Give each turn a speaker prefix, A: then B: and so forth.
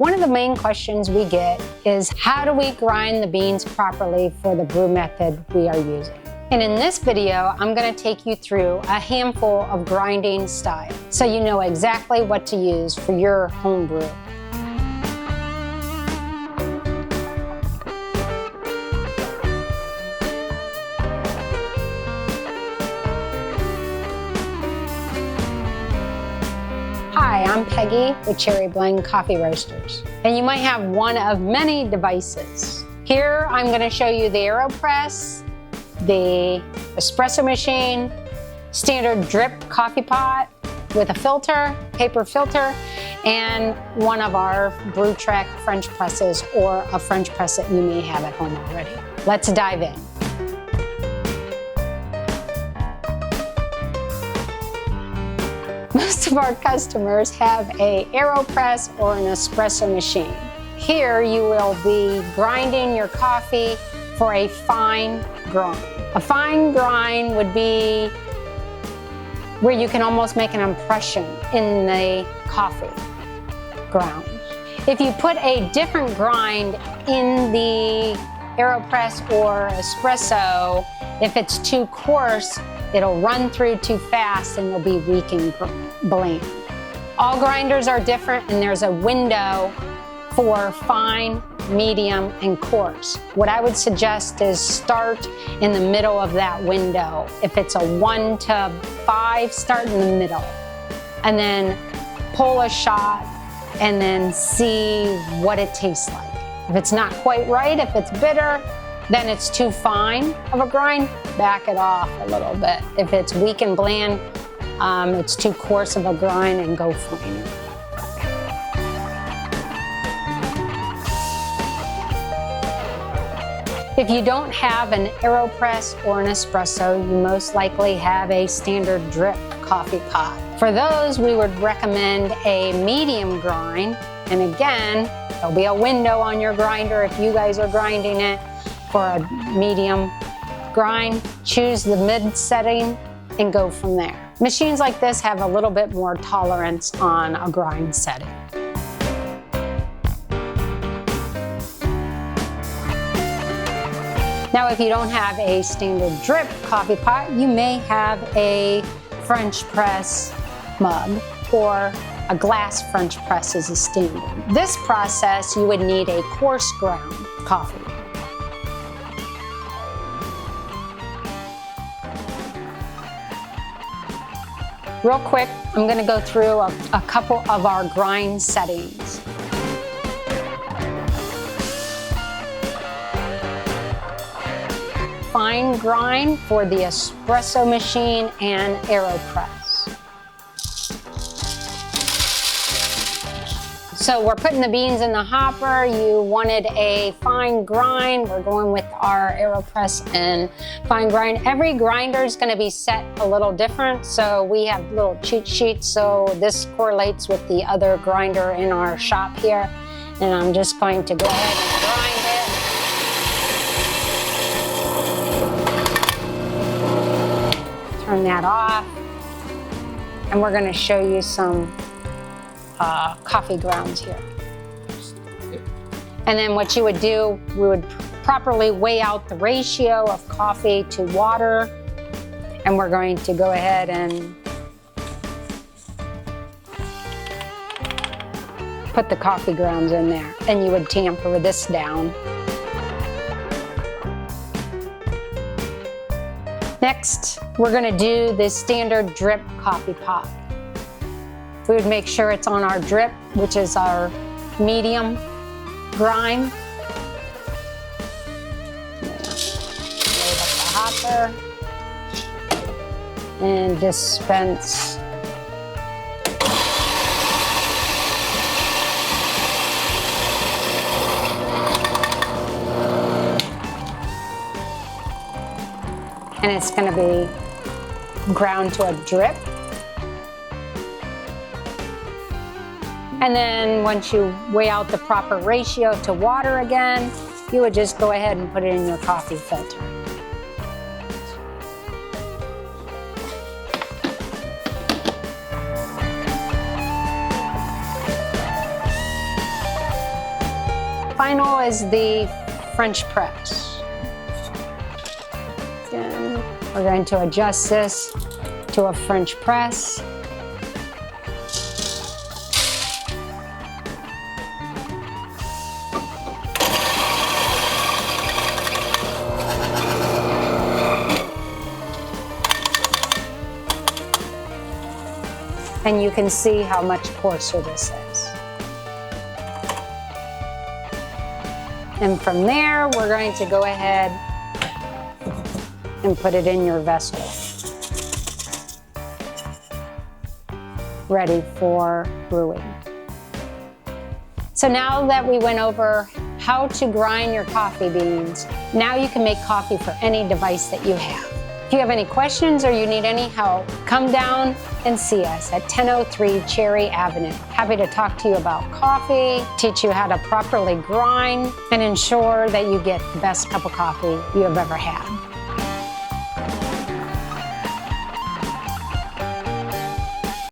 A: One of the main questions we get is how do we grind the beans properly for the brew method we are using? And in this video, I'm going to take you through a handful of grinding styles so you know exactly what to use for your home brew. Hi, I'm Peggy with Cherry Blend Coffee Roasters, and you might have one of many devices. Here I'm going to show you the AeroPress, the espresso machine, standard drip coffee pot with a filter, paper filter, and one of our Brew Track French presses or a French press that you may have at home already. Let's dive in. Most of our customers have an AeroPress or an espresso machine. Here you will be grinding your coffee for a fine grind. A fine grind would be where you can almost make an impression in the coffee ground. If you put a different grind in the AeroPress or espresso, if it's too coarse, it'll run through too fast and you'll be weak and bland. All grinders are different and there's a window for fine, medium, and coarse. What I would suggest is start in the middle of that window. If it's a 1 to 5, start in the middle. And then pull a shot and then see what it tastes like. If it's not quite right, if it's bitter, then it's too fine of a grind, back it off a little bit. If it's weak and bland, it's too coarse of a grind, and go finer. If you don't have an AeroPress or an espresso, you most likely have a standard drip coffee pot. For those, we would recommend a medium grind. And again, there'll be a window on your grinder if you guys are grinding it. For a medium grind, choose the mid setting and go from there. Machines like this have a little bit more tolerance on a grind setting. Now, if you don't have a standard drip coffee pot, you may have a French press mug or a glass French press is a standard. This process, you would need a coarse ground coffee. Real quick, I'm going to go through a couple of our grind settings. Fine grind for the espresso machine and AeroPress. So we're putting the beans in the hopper. You wanted a fine grind. We're going with our AeroPress and fine grind. Every grinder is going to be set a little different. So we have little cheat sheets. So this correlates with the other grinder in our shop here. And I'm just going to go ahead and grind it. Turn that off. And we're going to show you some coffee grounds here. And then what you would do, we would properly weigh out the ratio of coffee to water. And we're going to go ahead and put the coffee grounds in there. And you would tamper this down. Next, we're going to do the standard drip coffee pot. We would make sure it's on our drip, which is our medium grind. Load up the hopper and dispense. And it's going to be ground to a drip. And then once you weigh out the proper ratio to water again, you would just go ahead and put it in your coffee filter. final is the French press. Again, we're going to adjust this to a French press. And you can see how much coarser this is. And from there, we're going to go ahead and put it in your vessel, ready for brewing. So now that we went over how to grind your coffee beans, now you can make coffee for any device that you have. If you have any questions or you need any help, come down and see us at 1003 Cherry Avenue. Happy to talk to you about coffee, teach you how to properly grind, and ensure that you get the best cup of coffee you have ever had.